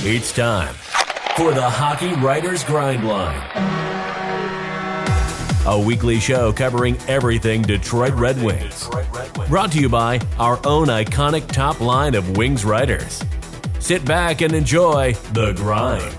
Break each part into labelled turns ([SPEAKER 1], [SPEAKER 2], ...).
[SPEAKER 1] It's time for the Hockey Writers Grindline, a weekly show covering everything Detroit Red Wings. Brought to you by our own iconic top line of Wings writers. Sit back and enjoy The Grind.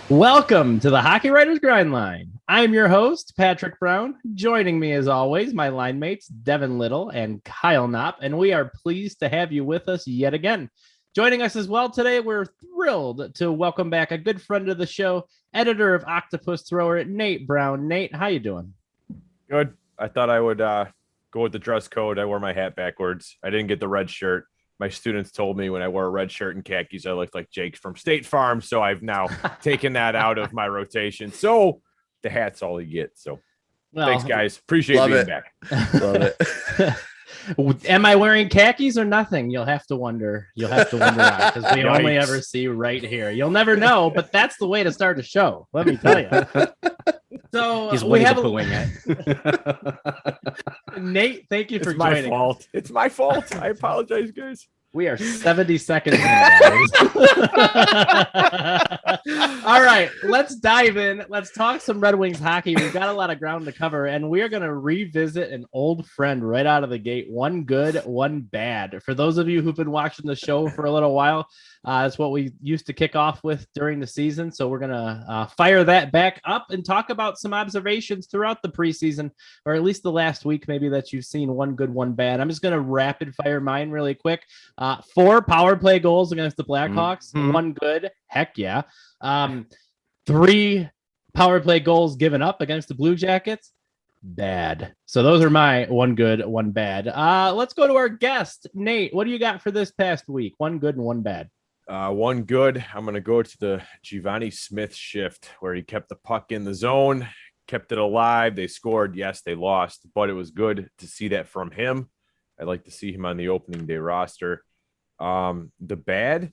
[SPEAKER 2] Welcome to the Hockey Writers Grindline. I'm your host, Patrick Brown. Joining me as always, my line mates, Devin Little and Kyle Knopp, and we are pleased to have you with us yet again. Joining us as well today, we're thrilled to welcome back a good friend of the show, editor of Octopus Thrower, Nate Brown. Nate, how you doing?
[SPEAKER 3] Good. I thought I would go with the dress code. I wore my hat backwards. I didn't get the red shirt. My students told me when I wore a red shirt and khakis, I looked like Jake from State Farm. So I've now taken that out of my rotation. So the hat's all you get. So thanks, guys. Appreciate being back.
[SPEAKER 4] Love it.
[SPEAKER 2] Am I wearing khakis or nothing? You'll have to wonder. Why, because we only ever see right here. You'll never know, but that's the way to start a show. Let me tell you. So
[SPEAKER 4] he's
[SPEAKER 2] we have
[SPEAKER 4] pooing it.
[SPEAKER 2] Nate, thank you for
[SPEAKER 3] It's my
[SPEAKER 2] joining.
[SPEAKER 3] fault. It's my fault. I apologize, guys.
[SPEAKER 2] We are 70 seconds in, guys. All right, let's dive in. Let's talk some Red Wings hockey. We've got a lot of ground to cover, and we are going to revisit an old friend right out of the gate. One good, one bad. For those of you who've been watching the show for a little while, it's what we used to kick off with during the season. So we're going to fire that back up and talk about some observations throughout the preseason, or at least the last week, maybe, that you've seen one good, one bad. I'm just going to rapid fire mine really quick. 4 power play goals against the Blackhawks, one good, heck yeah. 3 power play goals given up against the Blue Jackets, bad. So those are my one good, one bad. Let's go to our guest, Nate. What do you got for this past week? One good and one bad.
[SPEAKER 3] One good. I'm going to go to the Giovanni Smith shift where he kept the puck in the zone, kept it alive. They scored. Yes, they lost, but it was good to see that from him. I'd like to see him on the opening day roster. The bad,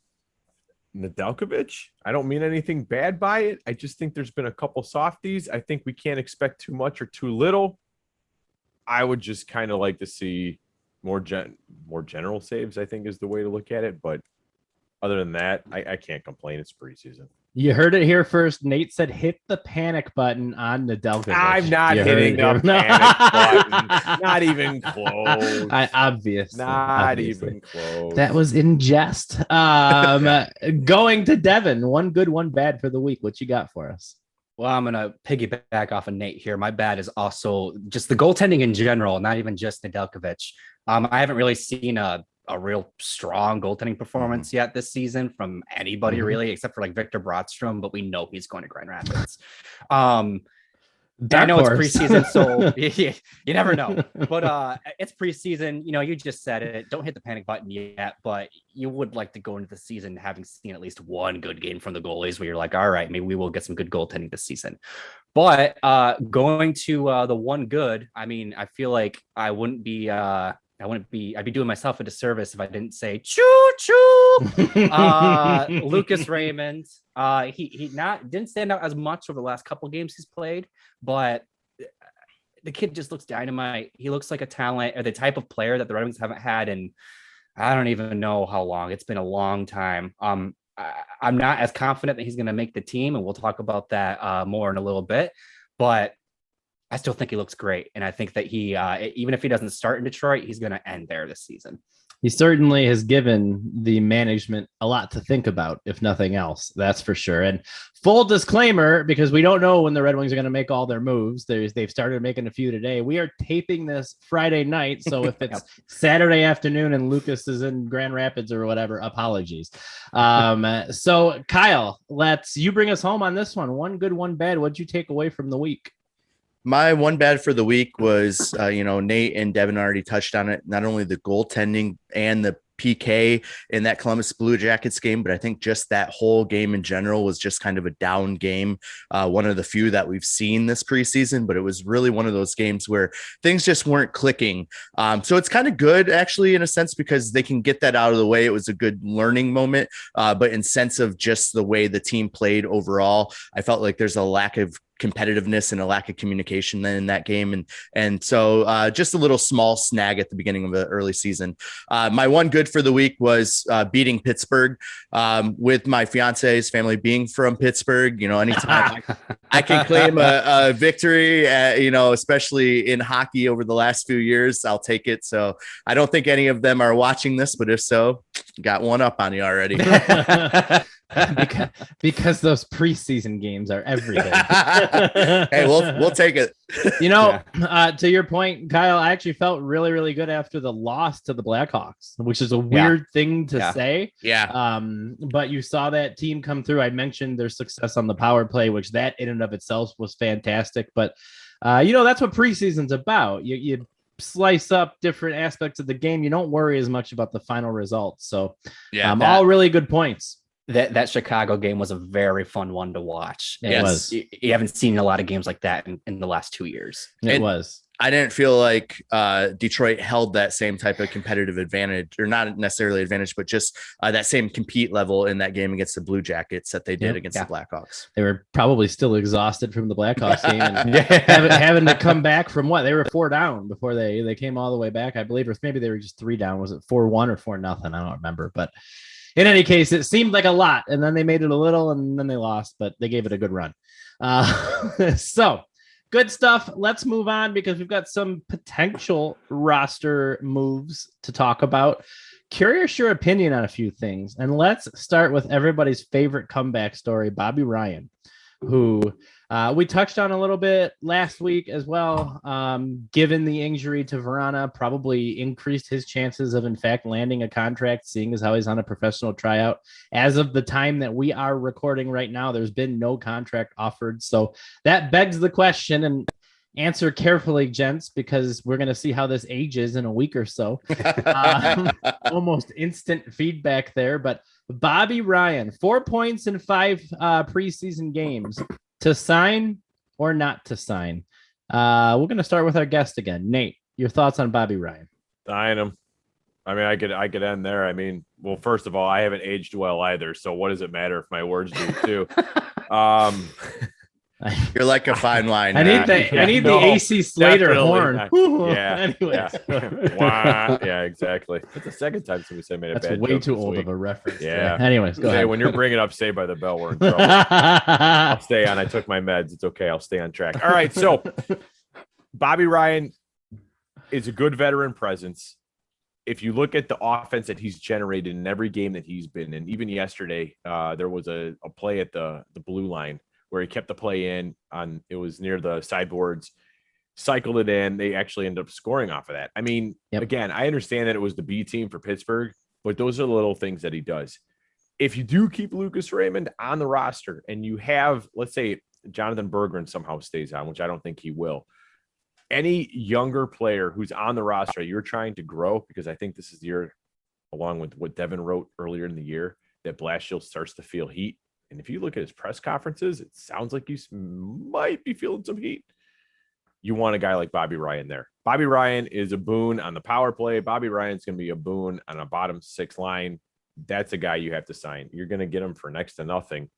[SPEAKER 3] Nedeljkovic. I don't mean anything bad by it. I just think there's been a couple softies. I think we can't expect too much or too little. I would just kind of like to see more general saves, I think, is the way to look at it. But other than that, I can't complain. It's preseason.
[SPEAKER 2] You heard it here first. Nate said hit the panic button on Nedeljkovic.
[SPEAKER 3] I'm not hitting the panic button. Not even close.
[SPEAKER 2] Obviously.
[SPEAKER 3] Even close.
[SPEAKER 2] That was in jest. Going to Devin. One good, one bad for the week. What you got for us?
[SPEAKER 4] Well, I'm going to piggyback off of Nate here. My bad is also just the goaltending in general, not even just Nedeljkovic. I haven't really seen a real strong goaltending performance yet this season from anybody really, except for like Victor Brodstrom, but we know he's going to Grand Rapids. I know it's preseason, so you never know, but it's preseason. You know, you just said it, don't hit the panic button yet, but you would like to go into the season having seen at least one good game from the goalies where you're like, all right, maybe we will get some good goaltending this season. But going to the one good, I mean, I feel like I'd be doing myself a disservice if I didn't say choo choo. Lucas Raymond. He didn't stand out as much over the last couple of games he's played, but the kid just looks dynamite. He looks like a talent or the type of player that the Red Wings haven't had in I don't even know how long. It's been a long time. I'm not as confident that he's going to make the team, and we'll talk about that more in a little bit, but I still think he looks great. And I think that he, even if he doesn't start in Detroit, he's going to end there this season.
[SPEAKER 2] He certainly has given the management a lot to think about, if nothing else. That's for sure. And full disclaimer, because we don't know when the Red Wings are going to make all their moves. They've started making a few today. We are taping this Friday night. So if it's Saturday afternoon and Lucas is in Grand Rapids or whatever, apologies. So Kyle, you bring us home on this one. One good, one bad. What'd you take away from the week?
[SPEAKER 5] My one bad for the week was, Nate and Devin already touched on it. Not only the goaltending and the PK in that Columbus Blue Jackets game, but I think just that whole game in general was just kind of a down game. One of the few that we've seen this preseason, but it was really one of those games where things just weren't clicking. So it's kind of good actually in a sense because they can get that out of the way. It was a good learning moment, but in sense of just the way the team played overall, I felt like there's a lack of competitiveness and a lack of communication in that game. And so just a little small snag at the beginning of the early season. My one good for the week was beating Pittsburgh, with my fiance's family being from Pittsburgh. Anytime I can claim a victory, especially in hockey over the last few years, I'll take it. So I don't think any of them are watching this, but if so, got one up on you already.
[SPEAKER 2] because those preseason games are everything.
[SPEAKER 5] Hey, we'll take it.
[SPEAKER 2] To your point, Kyle, I actually felt really, really good after the loss to the Blackhawks, which is a weird thing to say.
[SPEAKER 5] Yeah.
[SPEAKER 2] But you saw that team come through. I mentioned their success on the power play, which that in and of itself was fantastic. But that's what preseason's about. You slice up different aspects of the game. You don't worry as much about the final results. So all really good points.
[SPEAKER 4] That Chicago game was a very fun one to watch.
[SPEAKER 2] It was.
[SPEAKER 4] You haven't seen a lot of games like that in the last 2 years.
[SPEAKER 2] It was.
[SPEAKER 5] I didn't feel like Detroit held that same type of competitive advantage, or not necessarily advantage, but just that same compete level in that game against the Blue Jackets that they did against the Blackhawks.
[SPEAKER 2] They were probably still exhausted from the Blackhawks game and having to come back from what? They were 4 down before they came all the way back, I believe, or maybe they were just 3 down. Was it 4-1 or 4-0? I don't remember, but in any case, it seemed like a lot, and then they made it a little, and then they lost, but they gave it a good run. So good stuff. Let's move on because we've got some potential roster moves to talk about. Curious your opinion on a few things, and let's start with everybody's favorite comeback story, Bobby Ryan, who we touched on a little bit last week as well. Given the injury to Verana, probably increased his chances of, in fact, landing a contract, seeing as how he's on a professional tryout. As of the time that we are recording right now, there's been no contract offered. So that begs the question, and answer carefully, gents, because we're going to see how this ages in a week or so. Almost instant feedback there. But Bobby Ryan, 4 points in 5 preseason games. To sign or not to sign? We're going to start with our guest again. Nate, your thoughts on Bobby Ryan?
[SPEAKER 3] Sign him. I mean, I could end there. I mean, well, first of all, I haven't aged well either. So what does it matter if my words do too?
[SPEAKER 5] You're like a fine wine.
[SPEAKER 2] I need the AC Slater horn.
[SPEAKER 3] Yeah.
[SPEAKER 2] Anyways.
[SPEAKER 3] Yeah, exactly. It's the second time somebody said made a
[SPEAKER 2] That's
[SPEAKER 3] bad
[SPEAKER 2] way
[SPEAKER 3] joke
[SPEAKER 2] too
[SPEAKER 3] this
[SPEAKER 2] old
[SPEAKER 3] week.
[SPEAKER 2] of a reference.
[SPEAKER 3] Yeah.
[SPEAKER 2] Anyways, go ahead.
[SPEAKER 3] When you're bringing up Saved by the Bell, we're in trouble. I'll stay on. I took my meds. It's okay. I'll stay on track. All right. So Bobby Ryan is a good veteran presence. If you look at the offense that he's generated in every game that he's been in, even yesterday, there was a play at the blue line where he kept the play in on, it was near the sideboards, cycled it in. They actually ended up scoring off of that. I mean, Again, I understand that it was the B team for Pittsburgh, but those are the little things that he does. If you do keep Lucas Raymond on the roster and you have, let's say, Jonathan Berggren somehow stays on, which I don't think he will, any younger player who's on the roster, you're trying to grow, because I think this is the year, along with what Devin wrote earlier in the year, that Blashill starts to feel heat. And if you look at his press conferences, it sounds like he might be feeling some heat. You want a guy like Bobby Ryan there. Bobby Ryan is a boon on the power play. Bobby Ryan's going to be a boon on a bottom 6 line. That's a guy you have to sign. You're going to get him for next to nothing.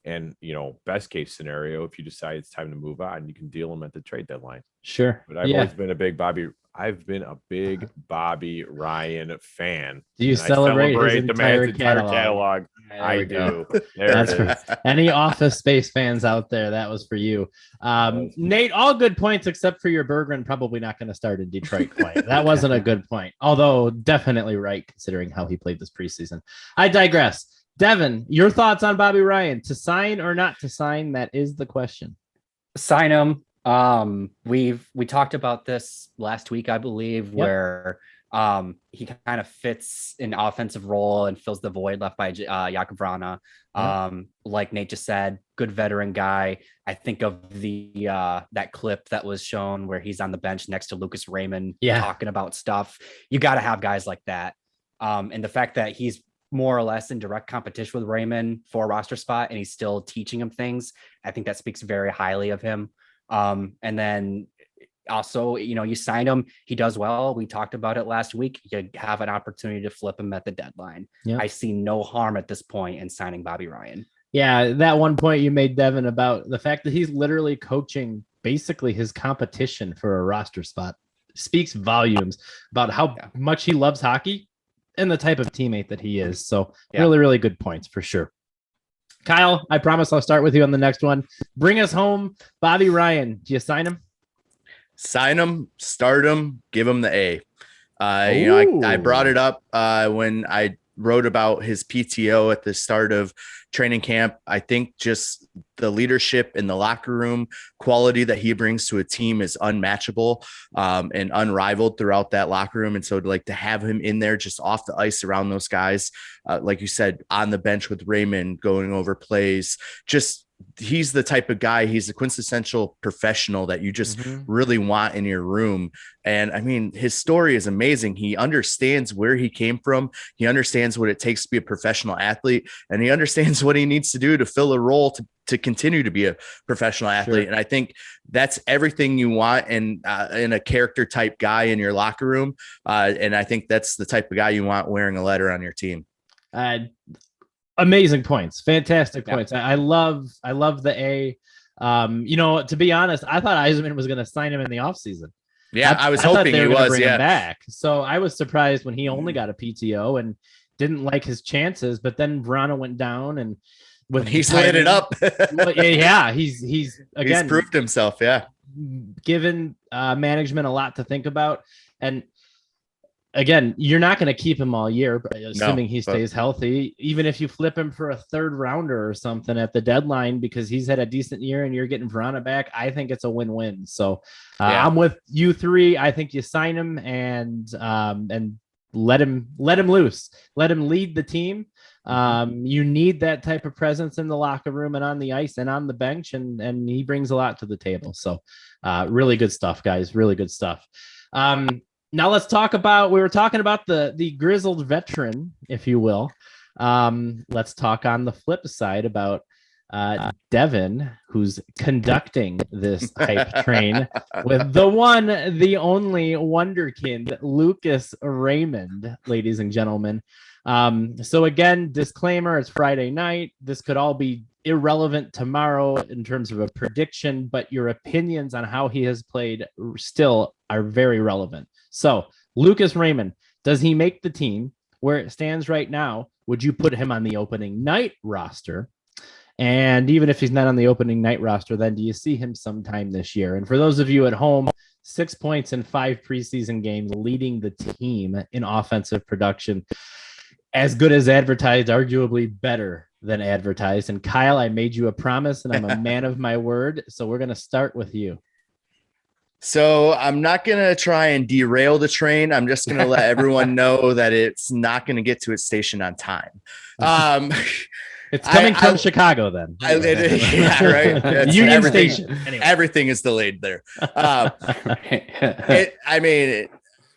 [SPEAKER 3] And, best case scenario, if you decide it's time to move on, you can deal him at the trade deadline.
[SPEAKER 2] Sure.
[SPEAKER 3] But I've always been a big Bobby Ryan fan.
[SPEAKER 2] Do you celebrate his entire
[SPEAKER 3] catalog? I do.
[SPEAKER 2] That's for any Office Space fans out there. That was for you. Nate, all good points except for your Berggren probably not going to start in Detroit quite. That wasn't a good point, although definitely right considering how he played this preseason. I digress. Devin, your thoughts on Bobby Ryan, to sign or not to sign? That is the question.
[SPEAKER 4] Sign him. We talked about this last week, I believe, where he kind of fits an offensive role and fills the void left by Jakub Vrana. Like Nate just said, good veteran guy. I think of the that clip that was shown where he's on the bench next to Lucas Raymond talking about stuff. You got to have guys like that. And the fact that he's more or less in direct competition with Raymond for a roster spot and he's still teaching him things, I think that speaks very highly of him. And then also, you sign him, he does well. We talked about it last week. You have an opportunity to flip him at the deadline. I see no harm at this point in signing Bobby Ryan.
[SPEAKER 2] Yeah, that one point you made, Devin, about the fact that he's literally coaching basically his competition for a roster spot speaks volumes about how much he loves hockey and the type of teammate that he is. So really, really good points for sure. Kyle, I promise I'll start with you on the next one. Bring us home. Bobby Ryan, do you sign him?
[SPEAKER 5] Sign him, start him, give him the A. I brought it up when I wrote about his PTO at the start of training camp. I think just the leadership in the locker room quality that he brings to a team is unmatchable and unrivaled throughout that locker room. And so to have him in there just off the ice around those guys, like you said, on the bench with Raymond going over plays, he's the type of guy, he's the quintessential professional that you just really want in your room. And I mean, his story is amazing. He understands where he came from. He understands what it takes to be a professional athlete, and he understands what he needs to do to fill a role to continue to be a professional athlete. Sure. And I think that's everything you want in a character type guy in your locker room. And I think that's the type of guy you want wearing a letter on your team.
[SPEAKER 2] Amazing points. Fantastic points. I love the A. To be honest, I thought Yzerman was going to sign him in the offseason.
[SPEAKER 5] Yeah, I was hoping he was. Bring him
[SPEAKER 2] back. So I was surprised when he only got a PTO and didn't like his chances. But then Verano went down, and
[SPEAKER 5] he's lit it up.
[SPEAKER 2] He's again
[SPEAKER 5] proved himself. Yeah,
[SPEAKER 2] given management a lot to think about. And again, you're not going to keep him all year, assuming he stays healthy. Even if you flip him for a third rounder or something at the deadline because he's had a decent year and you're getting Verana back, I think it's a win-win. So I'm with you three. I think you sign him and let him loose. Let him lead the team. You need that type of presence in the locker room and on the ice and on the bench, and he brings a lot to the table. So really good stuff, guys. Really good stuff. Now let's talk about, we were talking about the grizzled veteran, if you will. Let's talk on the flip side about Devin, who's conducting this hype train with the one, the only wonderkind, Lucas Raymond, ladies and gentlemen. So again, disclaimer, it's Friday night. This could all be irrelevant tomorrow in terms of a prediction, but your opinions on how he has played still are very relevant. So Lucas Raymond, does he make the team? Where it stands right now, would you put him on the opening night roster? And even if he's not on the opening night roster, then do you see him sometime this year? And for those of you at home, 6 points in 5 preseason games, leading the team in offensive production. As good as advertised, arguably better than advertised. And Kyle, I made you a promise and I'm a man of my word. So we're going to start with you.
[SPEAKER 5] So I'm not going to try and derail the train. I'm just going to let everyone know that it's not going to get to its station on time.
[SPEAKER 2] It's coming from Chicago then.
[SPEAKER 5] Right.
[SPEAKER 2] Union Station.
[SPEAKER 5] Anyway. Everything is delayed there.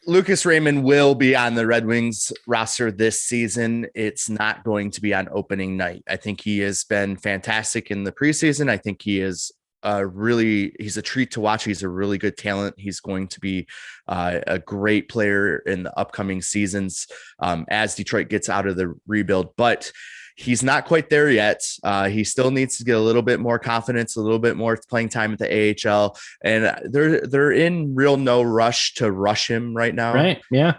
[SPEAKER 5] Lucas Raymond will be on the Red Wings roster this season. It's not going to be on opening night. I think he has been fantastic in the preseason. I think he is he's a treat to watch. He's a really good talent. He's going to be a great player in the upcoming seasons as Detroit gets out of the rebuild, but he's not quite there yet. He still needs to get a little bit more confidence, a little bit more playing time at the AHL, and they're in real no rush to rush him right now.
[SPEAKER 2] Right. Yeah.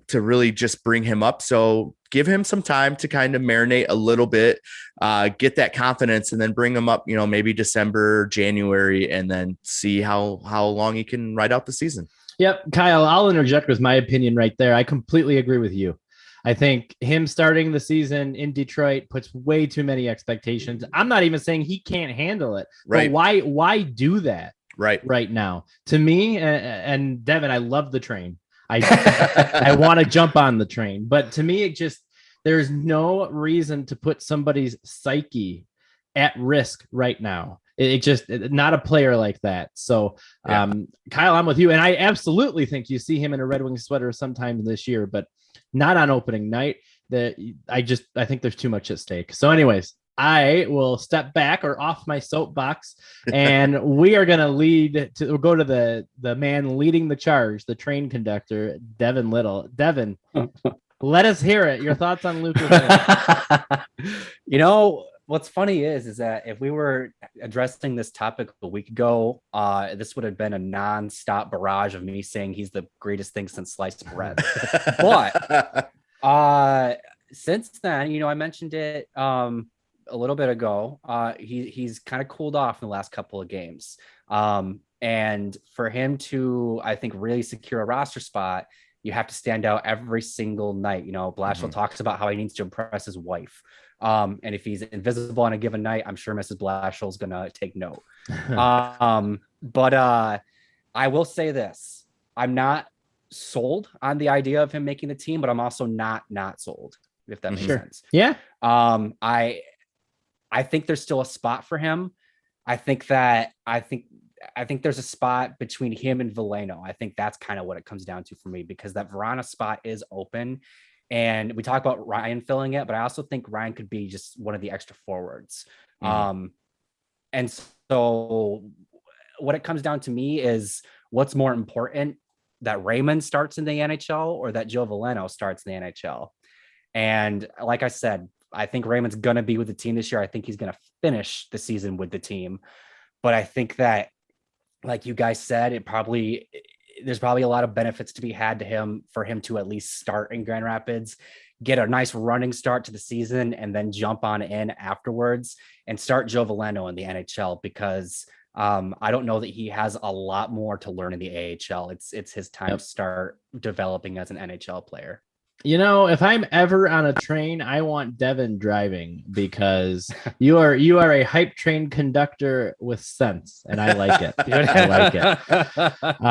[SPEAKER 5] To really just bring him up. So give him some time to kind of marinate a little bit, get that confidence, and then bring him up, maybe December, January, and then see how long he can ride out the season.
[SPEAKER 2] Yep. Kyle, I'll interject with my opinion right there. I completely agree with you. I think him starting the season in Detroit puts way too many expectations. I'm not even saying he can't handle it.
[SPEAKER 5] Right.
[SPEAKER 2] But why do that
[SPEAKER 5] right
[SPEAKER 2] now? To me, and Devin, I love the train. I want to jump on the train, but to me, there's no reason to put somebody's psyche at risk right now. Not a player like that. So, Kyle, I'm with you. And I absolutely think you see him in a Red Wings sweater sometime this year, but not on opening night. I think there's too much at stake. So anyways, I will step back or off my soapbox and we are going to go to the man leading the charge, the train conductor, Devin Little. Devin, let us hear it. Your thoughts on Lucas?
[SPEAKER 4] what's funny is that if we were addressing this topic a week ago, this would have been a nonstop barrage of me saying he's the greatest thing since sliced bread. But since then, I mentioned it a little bit ago. He's kind of cooled off in the last couple of games. And for him to, I think, really secure a roster spot, you have to stand out every single night. Blashill talks about how he needs to impress his wife. And if he's invisible on a given night, I'm sure Mrs. Blashill is going to take note. But I will say this. I'm not sold on the idea of him making the team, but I'm also not sold, if that makes sense.
[SPEAKER 2] Yeah.
[SPEAKER 4] I think there's still a spot for him. I think there's a spot between him and Veleno. I think that's kind of what it comes down to for me, because that Verona spot is open. And we talk about Ryan filling it, but I also think Ryan could be just one of the extra forwards. And so what it comes down to me is, what's more important, that Raymond starts in the NHL or that Joe Veleno starts in the NHL? And like I said, I think Raymond's going to be with the team this year. I think he's going to finish the season with the team. But I think that, like you guys said, there's probably a lot of benefits to be had to him for him to at least start in Grand Rapids, get a nice running start to the season, and then jump on in afterwards and start Joe Veleno in the NHL, because I don't know that he has a lot more to learn in the AHL. It's his time to start developing as an NHL player.
[SPEAKER 2] If I'm ever on a train, I want Devin driving, because you are a hype train conductor with sense, and I like it. I like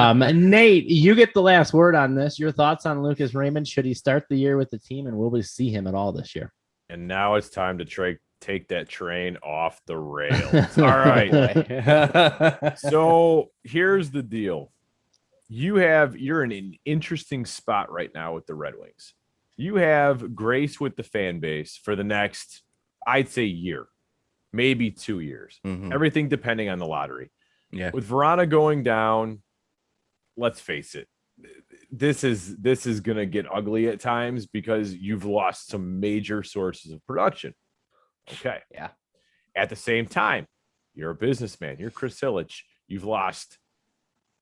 [SPEAKER 2] it. Nate, you get the last word on this. Your thoughts on Lucas Raymond? Should he start the year with the team, and will we see him at all this year?
[SPEAKER 3] And now it's time to take that train off the rails. All right. So here's the deal. You're in an interesting spot right now with the Red Wings. You have grace with the fan base for the next, I'd say, year, maybe 2 years. Everything depending on the lottery. Yeah. With Verona going down, let's face it, this is going to get ugly at times, because you've lost some major sources of production. Okay.
[SPEAKER 4] Yeah.
[SPEAKER 3] At the same time, you're a businessman. You're Chris Illich. You've lost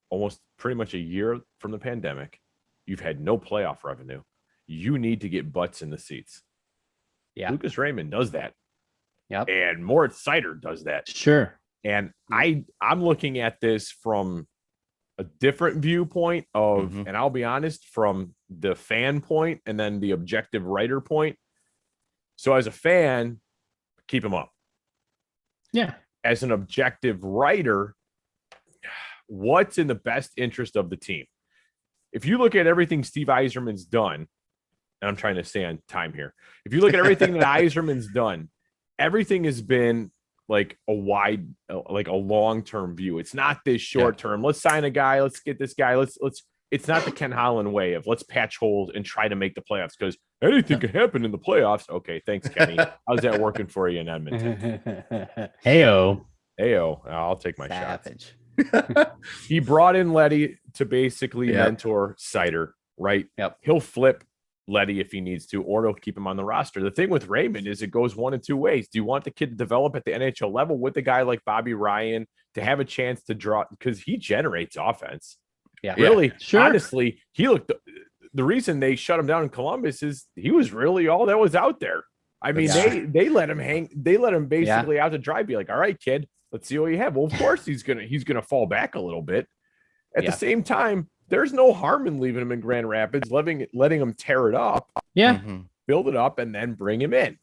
[SPEAKER 3] almost pretty much a year from the pandemic. You've had no playoff revenue. You need to get butts in the seats.
[SPEAKER 4] Yeah.
[SPEAKER 3] Lucas Raymond does that.
[SPEAKER 4] Yep.
[SPEAKER 3] And Moritz Seider does that.
[SPEAKER 2] Sure.
[SPEAKER 3] And I'm looking at this from a different viewpoint of, and I'll be honest, from the fan point and then the objective writer point. So as a fan, keep him up.
[SPEAKER 2] Yeah. As
[SPEAKER 3] an objective writer, what's in the best interest of the team? If you look at everything Steve Yzerman's done, and I'm trying to stay on time here. If you look at everything that Yzerman's done, everything has been like a long-term view. It's not this short-term. Let's sign a guy. Let's get this guy. It's not the Ken Holland way of let's patch holes and try to make the playoffs, because anything can happen in the playoffs. Okay. Thanks, Kenny. How's that working for you in Edmonton?
[SPEAKER 2] Heyo.
[SPEAKER 3] I'll take my shots. He brought in Letty to basically mentor Seider, right?
[SPEAKER 4] Yep.
[SPEAKER 3] He'll flip Letty if he needs to, or he'll keep him on the roster. The thing with Raymond is it goes one of two ways. Do you want the kid to develop at the NHL level with a guy like Bobby Ryan to have a chance to draw, because he generates offense?
[SPEAKER 4] Yeah,
[SPEAKER 3] really. Sure. Honestly, the reason they shut him down in Columbus is he was really all that was out there. I mean, they let him hang. They let him basically out to dry. Be like, all right, kid, let's see what you have. Well, of course he's gonna fall back a little bit. At the same time, there's no harm in leaving him in Grand Rapids, letting him tear it up.
[SPEAKER 2] Yeah.
[SPEAKER 3] Build it up and then bring him in.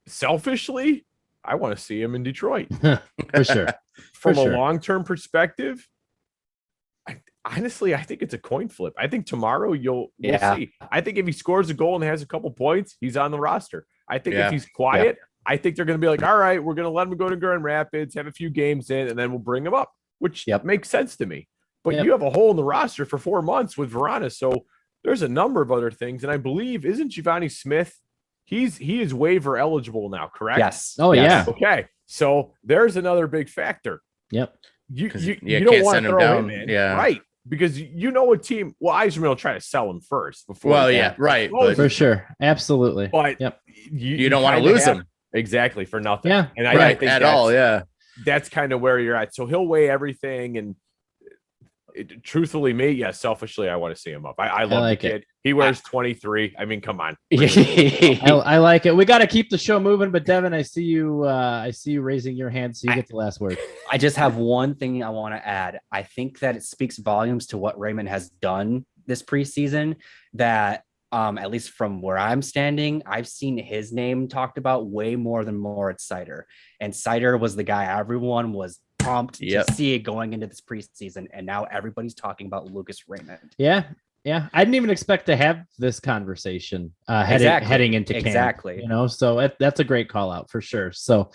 [SPEAKER 3] Selfishly, I want to see him in Detroit.
[SPEAKER 2] For sure.
[SPEAKER 3] From a long-term perspective, honestly, I think it's a coin flip. I think tomorrow we'll see. I think if he scores a goal and has a couple points, he's on the roster. I think if he's quiet, I think they're going to be like, all right, we're going to let him go to Grand Rapids, have a few games in, and then we'll bring him up, which makes sense to me. But you have a hole in the roster for 4 months with Verona. So there's a number of other things. And I believe, isn't Giovanni Smith, he is waiver eligible now, correct?
[SPEAKER 4] Yes.
[SPEAKER 2] Oh, yeah.
[SPEAKER 3] Okay. So there's another big factor.
[SPEAKER 2] Yep.
[SPEAKER 3] You don't want to throw him in. Yeah. Right. Because a team, Yzerman will try to sell him first before.
[SPEAKER 5] Well, yeah, right.
[SPEAKER 2] But, for sure. Absolutely.
[SPEAKER 3] But
[SPEAKER 5] you don't want to lose him.
[SPEAKER 3] exactly for nothing.
[SPEAKER 2] Yeah,
[SPEAKER 3] and
[SPEAKER 5] Right,
[SPEAKER 3] I think
[SPEAKER 5] at all. Yeah.
[SPEAKER 3] that's kind of where you're at. So he'll weigh everything. And truthfully, selfishly, I want to see him up. I love
[SPEAKER 2] like
[SPEAKER 3] the kid. He wears 23. I mean, come on.
[SPEAKER 2] I like it. We got to keep the show moving, but Devin, I see you raising your hand, so you get the last word.
[SPEAKER 4] I just have one thing I want to add. I think that it speaks volumes to what Raymond has done this preseason, that at least from where I'm standing, I've seen his name talked about way more than Moritz Seider. And Seider was the guy everyone was pumped to see going into this preseason. And now everybody's talking about Lucas Raymond.
[SPEAKER 2] Yeah. Yeah. I didn't even expect to have this conversation heading into camp.
[SPEAKER 4] Exactly.
[SPEAKER 2] You know, so that's a great call out for sure. So,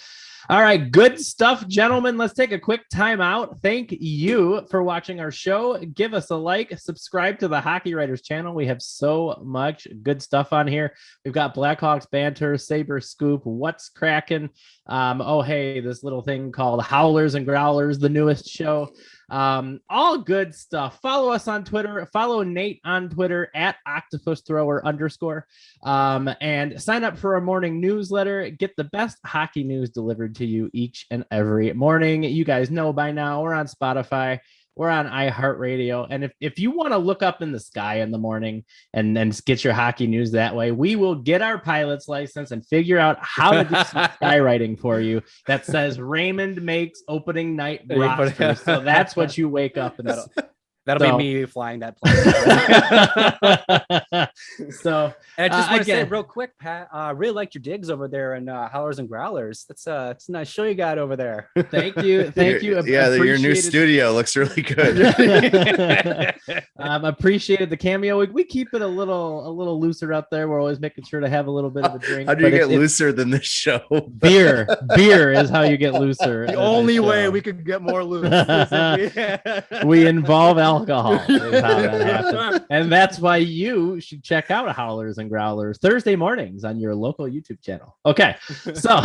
[SPEAKER 2] all right, good stuff, gentlemen. Let's take a quick time out. Thank you for watching our show. Give us a like, subscribe to the Hockey Writers channel. We have so much good stuff on here. We've got Blackhawks banter, Saber scoop, what's cracking. Hey, this little thing called Howlers and Growlers, the newest show. All good stuff. Follow us on Twitter. Follow Nate on Twitter at Octopus Thrower _. And sign up for our morning newsletter. Get the best hockey news delivered to you each and every morning. You guys know by now we're on Spotify. We're on iHeartRadio. And if you want to look up in the sky in the morning and then get your hockey news that way, we will get our pilot's license and figure out how to do some skywriting for you that says Raymond makes opening night roster. So that's what you wake up and
[SPEAKER 4] That'll be me flying that plane. So and I just want to say real quick, Pat, really liked your digs over there in Howlers and Growlers. It's a nice show you got over there.
[SPEAKER 2] Thank you.
[SPEAKER 5] Your new studio looks really good.
[SPEAKER 2] Appreciated the cameo. We keep it a little looser out there. We're always making sure to have a little bit of a drink.
[SPEAKER 5] How do you get looser than this show?
[SPEAKER 2] Beer is how you get looser.
[SPEAKER 4] The only way we could get more loose.
[SPEAKER 2] We involve alcohol is how that happens. And that's why you should check out Howlers and Growlers Thursday mornings on your local YouTube channel. Okay, so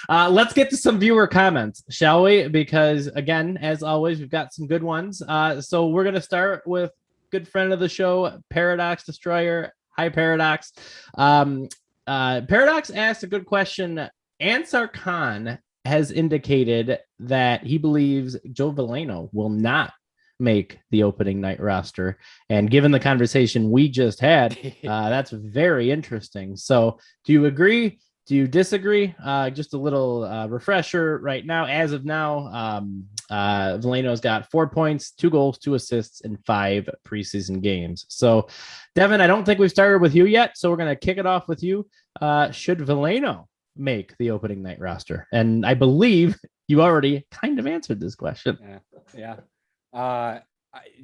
[SPEAKER 2] let's get to some viewer comments, shall we? Because again, as always, we've got some good ones. So we're going to start with good friend of the show, Paradox Destroyer. Hi, Paradox. Paradox asked a good question. Ansar Khan has indicated that he believes Joe Veleno will not make the opening night roster. And given the conversation we just had, that's very interesting. So do you agree? Do you disagree? Just a little refresher right now. As of now, Veleno's got 4 points, 2 goals, 2 assists in 5 preseason games. So Devin, I don't think we've started with you yet. So we're going to kick it off with you. Should Veleno make the opening night roster? And I believe you already kind of answered this question.
[SPEAKER 4] Yeah.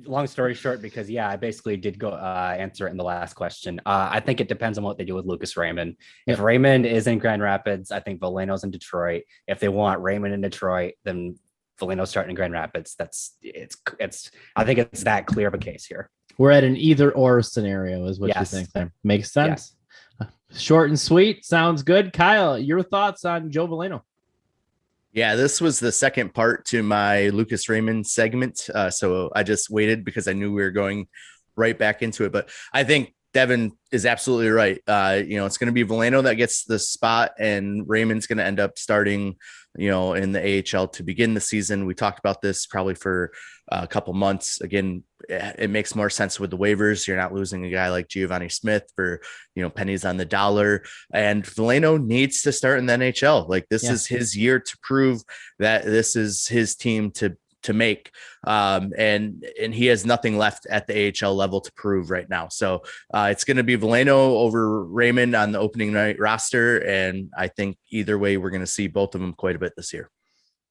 [SPEAKER 4] Long story short, because I basically did go answer it in the last question. I think it depends on what they do with Lucas Raymond. If Raymond is in Grand Rapids, I think Veleno's in Detroit. If they want Raymond in Detroit, then Veleno's starting in Grand Rapids. I think it's that clear of a case here.
[SPEAKER 2] We're at an either or scenario is what you think there. Makes sense. Yes. Short and sweet. Sounds good. Kyle, your thoughts on Joe Veleno?
[SPEAKER 5] Yeah, this was the second part to my Lucas Raymond segment. So I just waited because I knew we were going right back into it. But I think Devin is absolutely right. It's going to be Veleno that gets the spot, and Raymond's going to end up starting, in the AHL to begin the season. We talked about this probably for a couple months. Again, it makes more sense with the waivers. You're not losing a guy like Giovanni Smith for, pennies on the dollar. And Veleno needs to start in the NHL. Like this is his year to prove that this is his team to make. And he has nothing left at the AHL level to prove right now. So it's going to be Veleno over Raymond on the opening night roster. And I think either way, we're going to see both of them quite a bit this year.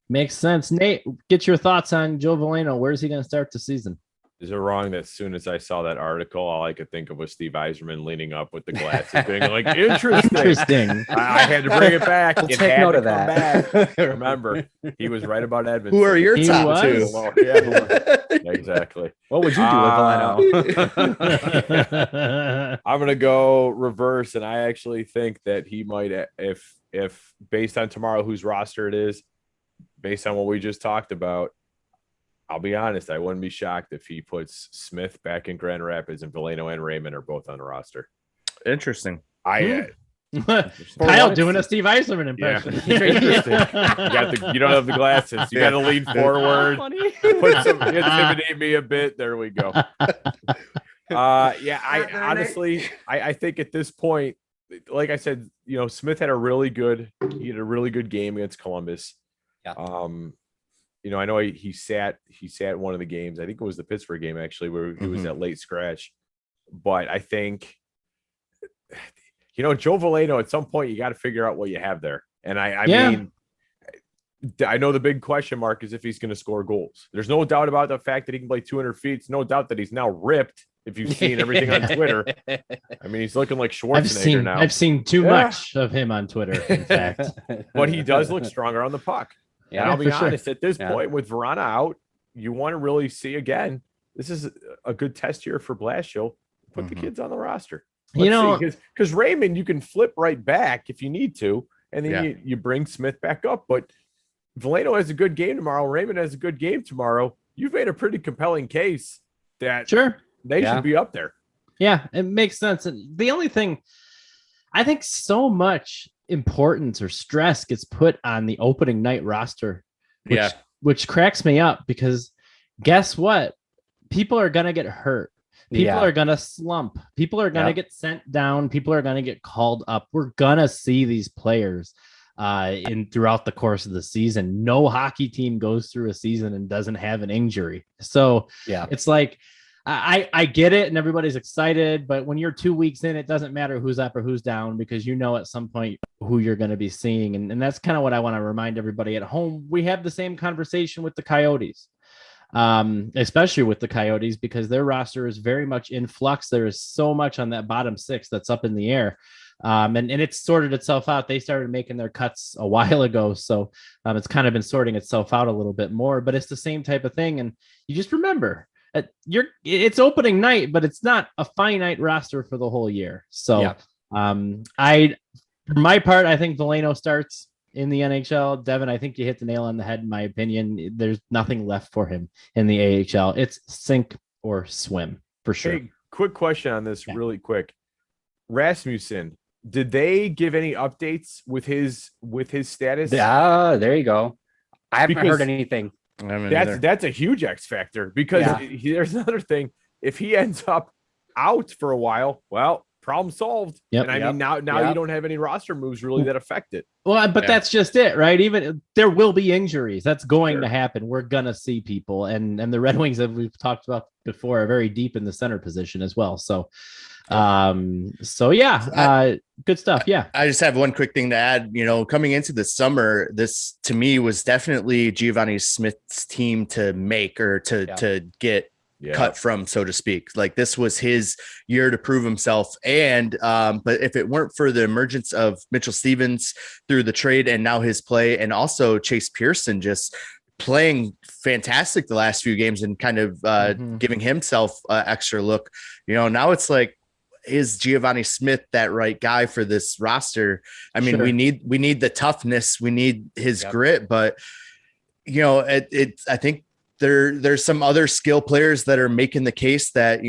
[SPEAKER 2] Makes sense. Nate, get your thoughts on Joe Veleno. Where's he going to start the season?
[SPEAKER 3] Is it wrong that as soon as I saw that article, all I could think of was Steve Yzerman leaning up with the glasses being like, interesting. I had to bring it back.
[SPEAKER 4] We'll take note of that.
[SPEAKER 3] Back. Remember, he was right about Edmonton.
[SPEAKER 5] Who are your top two?
[SPEAKER 3] Yeah, exactly.
[SPEAKER 4] What would you do with Veleno?
[SPEAKER 3] I'm going to go reverse, and I actually think that he might, if based on tomorrow whose roster it is, based on what we just talked about, I'll be honest, I wouldn't be shocked if he puts Smith back in Grand Rapids and Veleno and Raymond are both on the roster.
[SPEAKER 5] Interesting.
[SPEAKER 2] Kyle doing a Steve Eiserman impression.
[SPEAKER 3] You don't have the glasses. You got to lean forward. Intimidate me a bit. There we go. I honestly think at this point, like I said, Smith had a really good game against Columbus.
[SPEAKER 4] Yeah.
[SPEAKER 3] I know he sat one of the games. I think it was the Pittsburgh game actually, where he was that late scratch. But I think, Joe Veleno, at some point you got to figure out what you have there. And I mean, I know the big question mark is if he's going to score goals. There's no doubt about the fact that he can play 200 feet. It's no doubt that he's now ripped. If you've seen everything on Twitter, I mean, he's looking like Schwarzenegger now.
[SPEAKER 2] I've seen too much of him on Twitter, in fact.
[SPEAKER 3] But he does look stronger on the puck.
[SPEAKER 4] Yeah,
[SPEAKER 3] and I'll be honest, at this point, with Verana out, you want to really see again. This is a good test here for Blashill. Put the kids on the roster. Because Raymond, you can flip right back if you need to, and then you bring Smith back up. But Veleno has a good game tomorrow. Raymond has a good game tomorrow. You've made a pretty compelling case that they should be up there.
[SPEAKER 2] Yeah, it makes sense. And the only thing, I think so much importance or stress gets put on the opening night roster, which cracks me up, because guess what? People are going to get hurt. People are going to slump. People are going to get sent down. People are going to get called up. We're going to see these players throughout the course of the season. No hockey team goes through a season and doesn't have an injury. So it's like, I get it and everybody's excited, but when you're 2 weeks in, it doesn't matter who's up or who's down, because at some point who you're going to be seeing. And that's kind of what I want to remind everybody at home. We have the same conversation with the Coyotes, especially with the Coyotes, because their roster is very much in flux. There is so much on that bottom six that's up in the air. And it's sorted itself out. They started making their cuts a while ago. So it's kind of been sorting itself out a little bit more, but it's the same type of thing. And you just remember, it's opening night, but it's not a finite roster for the whole year. So for my part, I think Veleno starts in the NHL. Devin, I think you hit the nail on the head. In my opinion, there's nothing left for him in the AHL. It's sink or swim for sure.
[SPEAKER 3] Hey, quick question on this really quick. Rasmussen, did they give any updates with his status?
[SPEAKER 4] There you go. I haven't heard anything.
[SPEAKER 3] That's a huge X factor, because there's another thing. If he ends up out for a while, well, problem solved. And I mean, now you don't have any roster moves really that affect it.
[SPEAKER 2] Well, but that's just it, right? Even there will be injuries. That's going to happen. We're gonna see people, and the Red Wings, that we've talked about before, are very deep in the center position as well. So good stuff.
[SPEAKER 5] I just have one quick thing to add. Coming into the summer, this to me was definitely Giovanni Smith's team to make, or to get cut from, so to speak. Like, this was his year to prove himself. And but if it weren't for the emergence of Mitchell Stevens through the trade, and now his play, and also Chase Pearson just playing fantastic the last few games, and kind of giving himself extra look, now it's like, is Giovanni Smith that right guy for this roster? I mean, we need the toughness, we need his grit, but I think there's some other skill players that are making the case that,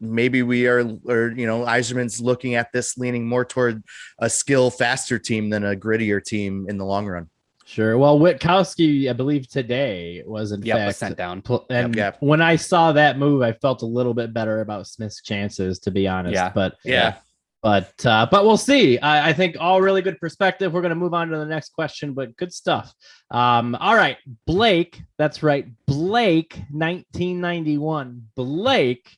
[SPEAKER 5] maybe we are, or, Yzerman's looking at this leaning more toward a skill faster team than a grittier team in the long run.
[SPEAKER 2] Sure. Well, Witkowski, I believe today was in fact
[SPEAKER 4] sent down.
[SPEAKER 2] And when I saw that move, I felt a little bit better about Smith's chances, to be honest. But we'll see. I think all really good perspective. We're going to move on to the next question, but good stuff. All right, Blake. That's right, Blake, 1991. Blake.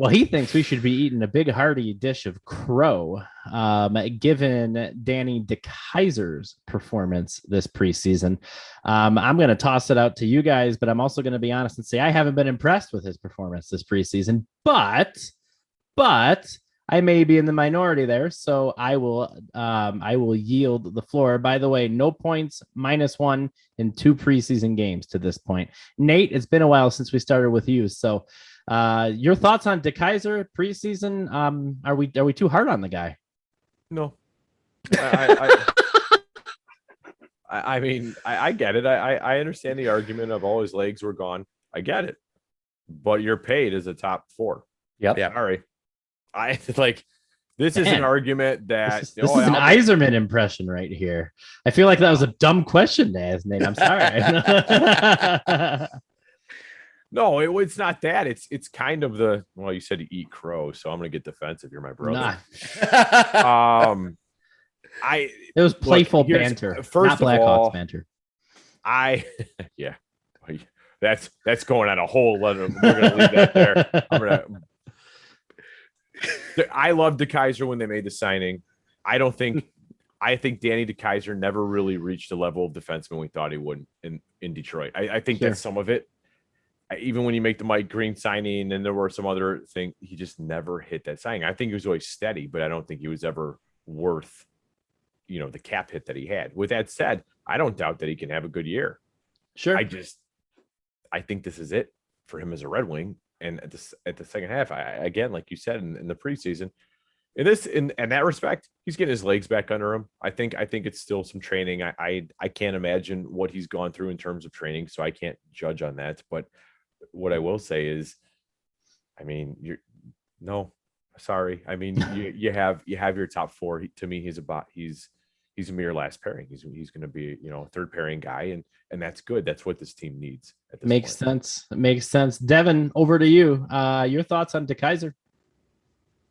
[SPEAKER 2] Well, he thinks we should be eating a big hearty dish of crow, given Danny DeKeyser's performance this preseason. I'm going to toss it out to you guys, but I'm also going to be honest and say I haven't been impressed with his performance this preseason, but I may be in the minority there, so I will yield the floor. By the way, no points, -1 in 2 preseason games to this point. Nate, it's been a while since we started with you, so your thoughts on DeKeyser preseason? Are we too hard on the guy?
[SPEAKER 3] No. I mean, I get it. I understand the argument of all his legs were gone. I get it. But you're paid as a top 4.
[SPEAKER 4] Yep.
[SPEAKER 3] Yeah. Sorry. I like This is
[SPEAKER 2] Man,
[SPEAKER 3] an argument that
[SPEAKER 2] This is an Iserman impression right here. I feel like that was a dumb question to ask, Nate. I'm sorry.
[SPEAKER 3] No, it's not that. It's kind of well, you said to eat crow, so I'm gonna get defensive. You're my brother.
[SPEAKER 2] Nah. It was playful banter,
[SPEAKER 3] first
[SPEAKER 2] not Blackhawks banter.
[SPEAKER 3] Yeah, that's going on a whole letter. We're gonna leave that there. I love DeKeyser when they made the signing. I think Danny DeKeyser never really reached the level of defenseman we thought he would in Detroit. I think that's some of it. Even when you make the Mike Green signing and there were some other things, he just never hit that signing. I think he was always steady, but I don't think he was ever worth, the cap hit that he had. With that said, I don't doubt that he can have a good year.
[SPEAKER 2] Sure.
[SPEAKER 3] I think this is it for him as a Red Wing. And at the second half, again, like you said in the preseason, in that respect, he's getting his legs back under him. I think it's still some training. I can't imagine what he's gone through in terms of training, so I can't judge on that. But what I will say is, I mean, sorry. I mean, you have your top four. To me, he's a mere last pairing. He's going to be a third pairing guy, and that's good. That's what this team needs. At this
[SPEAKER 2] Makes
[SPEAKER 3] point.
[SPEAKER 2] sense. Makes sense. Devin, over to you. Your thoughts on DeKeyser?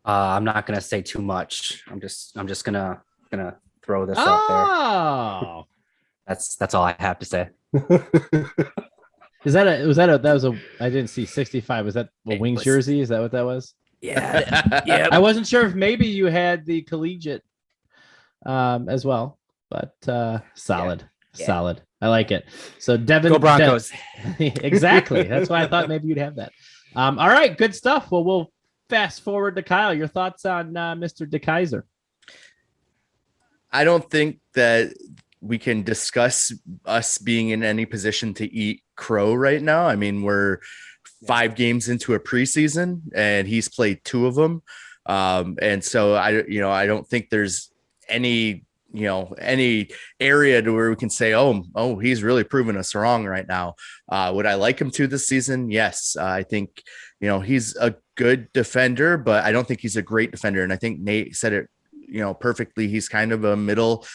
[SPEAKER 4] I'm not gonna say too much. I'm just gonna throw this out there. That's all I have to say.
[SPEAKER 2] That was a I didn't see 65. Was that a Wings jersey? Is that what that was?
[SPEAKER 4] Yeah. Yeah.
[SPEAKER 2] I wasn't sure if maybe you had the collegiate as well, but solid. I like it. So Devin,
[SPEAKER 4] go Broncos.
[SPEAKER 2] Exactly. That's why I thought maybe you'd have that. All right, good stuff. Well, we'll fast forward to Kyle. Your thoughts on Mr. DeKeyser?
[SPEAKER 5] I don't think that we can discuss us being in any position to eat crow right now. I mean, we're 5 games into a preseason and he's played 2 of them. And so I don't think there's any area to where we can say, oh, he's really proven us wrong right now. Would I like him to this season? Yes. I think, he's a good defender, but I don't think he's a great defender. And I think Nate said it, perfectly. He's kind of a middle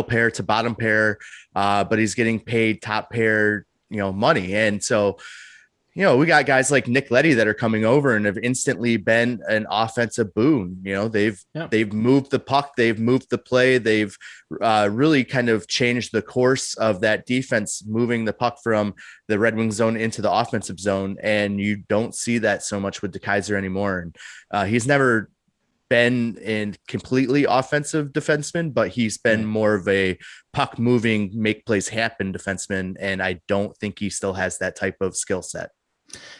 [SPEAKER 5] pair to bottom pair, but he's getting paid top pair, money. And so, we got guys like Nick Leddy that are coming over and have instantly been an offensive boon. They've moved the puck, they've moved the play, they've really kind of changed the course of that defense, moving the puck from the Red Wing zone into the offensive zone. And you don't see that so much with DeKeyser anymore. And he's never been in completely offensive defenseman, but he's been more of a puck moving, make plays happen defenseman. And I don't think he still has that type of skill set.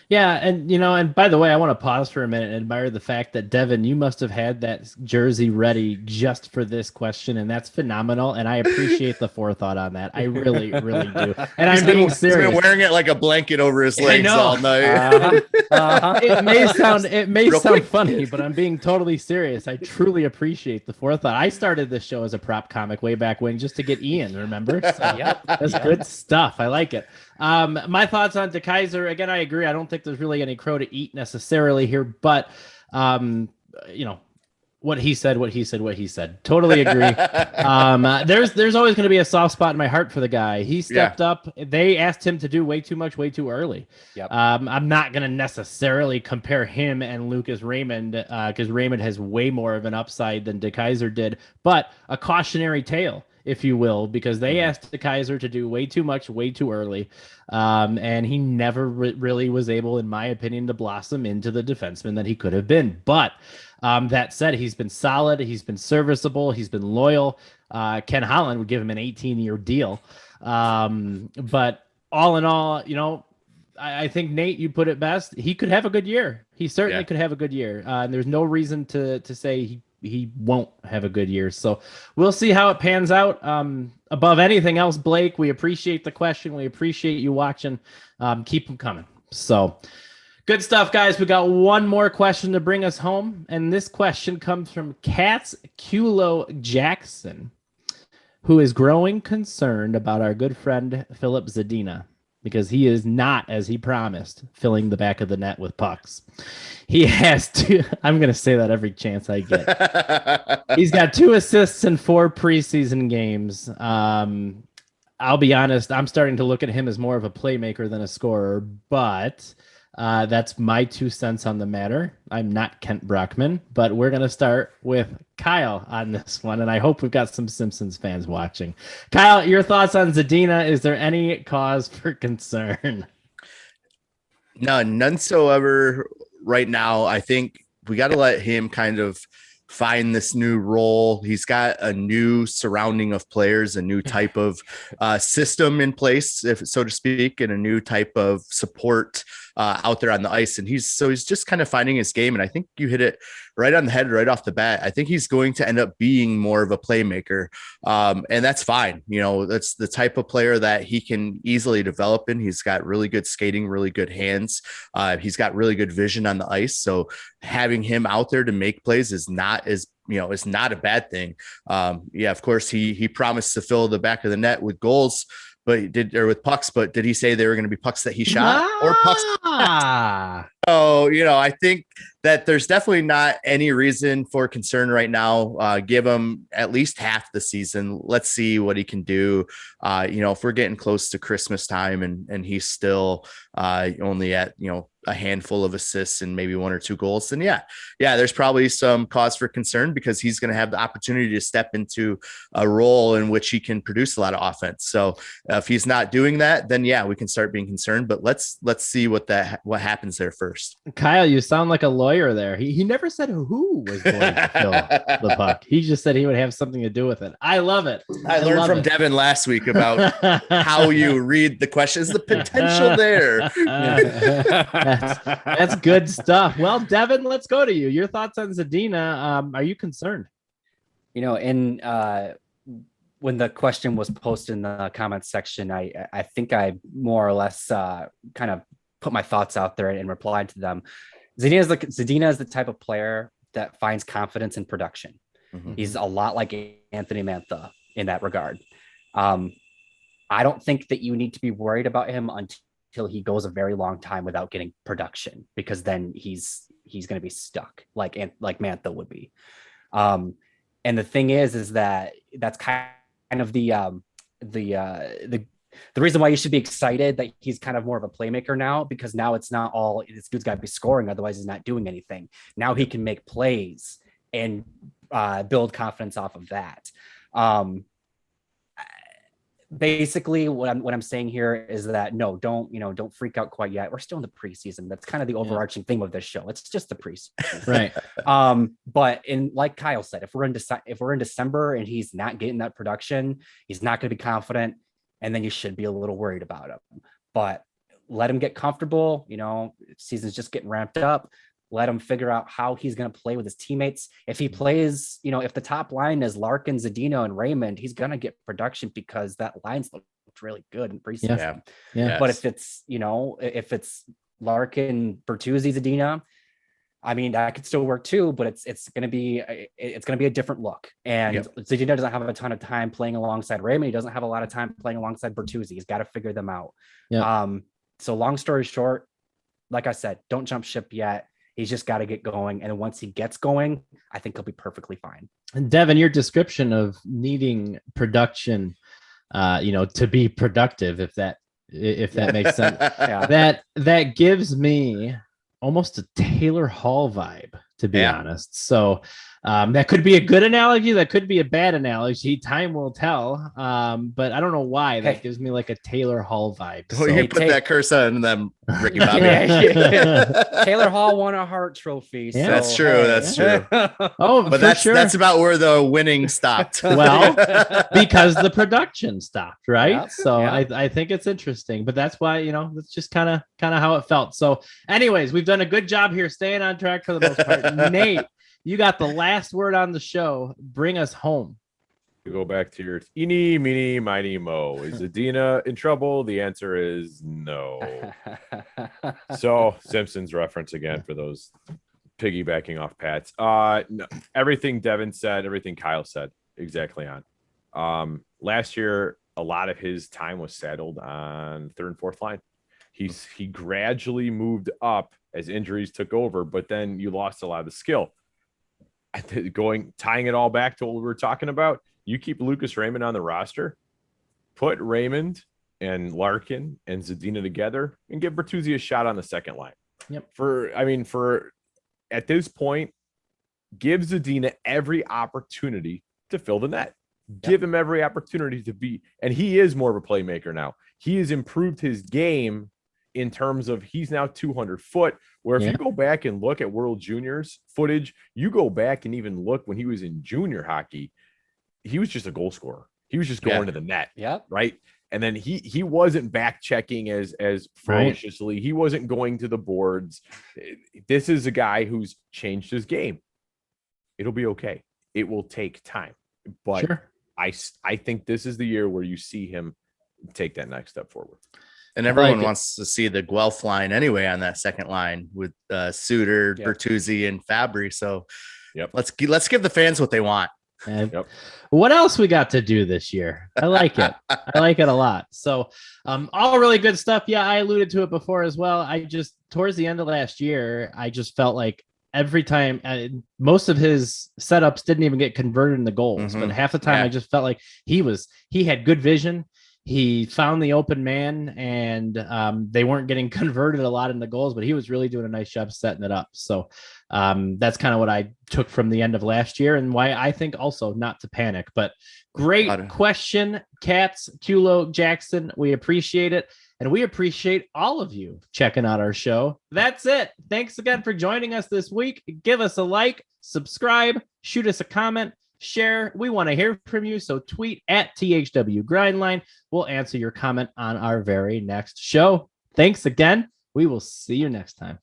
[SPEAKER 2] Yeah. And by the way, I want to pause for a minute and admire the fact that Devin, you must have had that jersey ready just for this question. And that's phenomenal. And I appreciate the forethought on that. I really, really do. And I'm being serious.
[SPEAKER 5] He's been wearing it like a blanket over his legs all night.
[SPEAKER 2] It may sound funny, but I'm being totally serious. I truly appreciate the forethought. I started this show as a prop comic way back when, just to get Ian, remember? So, that's good stuff. I like it. My thoughts on DeKeyser, again, I agree. I don't think there's really any crow to eat necessarily here, but what he said. Totally agree. There's always going to be a soft spot in my heart for the guy. He stepped up. They asked him to do way too much, way too early. Yep. I'm not going to necessarily compare him and Lucas Raymond because Raymond has way more of an upside than DeKeyser did, but a cautionary tale, if you will, because they asked DeKeyser to do way too much, way too early. And he never really was able, in my opinion, to blossom into the defenseman that he could have been. But that said, he's been solid. He's been serviceable. He's been loyal. Ken Holland would give him an 18-year deal. But all in all, I think, Nate, you put it best. He could have a good year. He certainly could have a good year. And there's no reason to say he won't have a good year. So we'll see how it pans out. Above anything else, Blake, we appreciate the question. We appreciate you watching. Keep them coming. So good stuff, guys. We got one more question to bring us home. And this question comes from Katz Kulo Jackson, who is growing concerned about our good friend Filip Zadina. because he is not, as he promised, filling the back of the net with pucks. He has to. I'm going to say that every chance I get. He's got 2 assists in 4 preseason games. I'll be honest, I'm starting to look at him as more of a playmaker than a scorer, but that's my 2 cents on the matter. I'm not Kent Brockman, but we're going to start with Kyle on this one, and I hope we've got some Simpsons fans watching. Kyle, your thoughts on Zadina? Is there any cause for concern?
[SPEAKER 5] None so ever right now. I think we got to let him kind of find this new role. He's got a new surrounding of players, a new type of system in place, if so to speak, and a new type of support out there on the ice. And he's just kind of finding his game. And I think you hit it right on the head right off the bat. I think he's going to end up being more of a playmaker. And that's fine. You know, that's the type of player that he can easily develop in. He's got really good skating, really good hands. He's got really good vision on the ice. So having him out there to make plays is not it's not a bad thing. Of course, he promised to fill the back of the net with goals, with pucks, but did he say they were going to be pucks that he shot or pucks? So, I think that there's definitely not any reason for concern right now. Give him at least half the season. Let's see what he can do. If we're getting close to Christmas time and he's still only at, a handful of assists and maybe 1 or 2 goals, then there's probably some cause for concern because he's going to have the opportunity to step into a role in which he can produce a lot of offense. So if he's not doing that, then we can start being concerned, but let's see what happens there first.
[SPEAKER 2] Kyle, you sound like a lawyer there. He never said who was going to fill the puck. He just said he would have something to do with it. I love it.
[SPEAKER 5] I learned from Devin last week about how you read the questions, the potential there.
[SPEAKER 2] That's good stuff. Well, Devin, let's go to you. Your thoughts on Zadina. Are you concerned?
[SPEAKER 4] When the question was posted in the comments section, I think I more or less kind of put my thoughts out there and replied to them. Zadina is the type of player that finds confidence in production. Mm-hmm. He's a lot like Anthony Mantha in that regard. I don't think that you need to be worried about him until he goes a very long time without getting production, because then he's going to be stuck like Mantha would be. And the thing is that that's kind of the reason why you should be excited that he's kind of more of a playmaker now, because now it's not all this dude's got to be scoring. Otherwise he's not doing anything. Now he can make plays and build confidence off of that. Basically what I'm saying here is that don't freak out quite yet. We're still in the preseason. That's kind of the overarching theme of this show. It's just the preseason.
[SPEAKER 2] Right.
[SPEAKER 4] But like Kyle said, if we're in December and he's not getting that production, he's not going to be confident, and then you should be a little worried about him. But let him get comfortable. Season's just getting ramped up. Let him figure out how he's going to play with his teammates. If he plays, if the top line is Larkin, Zadina, and Raymond, he's going to get production because that line's looked really good in preseason.
[SPEAKER 2] Yeah.
[SPEAKER 5] Yes.
[SPEAKER 4] But if it's Larkin, Bertuzzi, Zadina, I mean, that could still work too, but it's going to be a different look. And Zadina doesn't have a ton of time playing alongside Raymond. He doesn't have a lot of time playing alongside Bertuzzi. He's got to figure them out. Yeah. So long story short, like I said, don't jump ship yet. He's just got to get going. And once he gets going, I think he'll be perfectly fine.
[SPEAKER 2] And Devin, your description of needing production, to be productive, if that makes sense, that gives me almost a Taylor Hall vibe, to be honest. So that could be a good analogy. That could be a bad analogy. Time will tell. But I don't know why that gives me like a Taylor Hall vibe.
[SPEAKER 5] So you put that curse on them, Ricky Bobby.
[SPEAKER 4] Taylor Hall won a Hart Trophy. So,
[SPEAKER 5] that's true. That's true.
[SPEAKER 2] But
[SPEAKER 5] that's about where the winning stopped.
[SPEAKER 2] Well, because the production stopped, right? Yeah. So I think it's interesting. But that's why that's just kind of how it felt. So, anyways, we've done a good job here, staying on track for the most part. Nate, you got the last word on the show. Bring us home.
[SPEAKER 3] To go back to your eeny, meeny, miny, mo. Is Zadina in trouble? The answer is no. So, Simpsons reference again for those piggybacking off Pat's. No, everything Devin said, everything Kyle said, exactly on. Last year, a lot of his time was saddled on third and fourth line. He gradually moved up as injuries took over, but then you lost a lot of the skill. Tying it all back to what we were talking about, you keep Lucas Raymond on the roster, put Raymond and Larkin and Zadina together, and give Bertuzzi a shot on the second line.
[SPEAKER 2] Yep.
[SPEAKER 3] For at this point, give Zadina every opportunity to fill the net. Give him every opportunity to be, and he is more of a playmaker now. He has improved his game in terms of he's now 200 foot, where if you go back and look at World Juniors footage, you go back and even look when he was in junior hockey, he was just a goal scorer. He was just going to the net.
[SPEAKER 4] Yeah.
[SPEAKER 3] Right. And then he wasn't back checking as ferociously. Right. He wasn't going to the boards. This is a guy who's changed his game. It'll be okay. It will take time, but I think this is the year where you see him take that next step forward.
[SPEAKER 5] And everyone wants to see the Guelph line anyway on that second line with Suter, Bertuzzi, and Fabry. So let's give the fans what they want.
[SPEAKER 2] What else we got to do this year? I like it. I like it a lot. So all really good stuff. Yeah, I alluded to it before as well. I just, towards the end of last year, I just felt like every time most of his setups didn't even get converted into goals, but half the time I just felt like he had good vision. He found the open man, and they weren't getting converted a lot into goals, but he was really doing a nice job setting it up. So that's kind of what I took from the end of last year, and why I think also not to panic. But great question, Cats, Kulo, Jackson. We appreciate it. And we appreciate all of you checking out our show. That's it. Thanks again for joining us this week. Give us a like, subscribe, shoot us a comment, share. We want to hear from you. So tweet at THW Grindline. We'll answer your comment on our very next show. Thanks again. We will see you next time.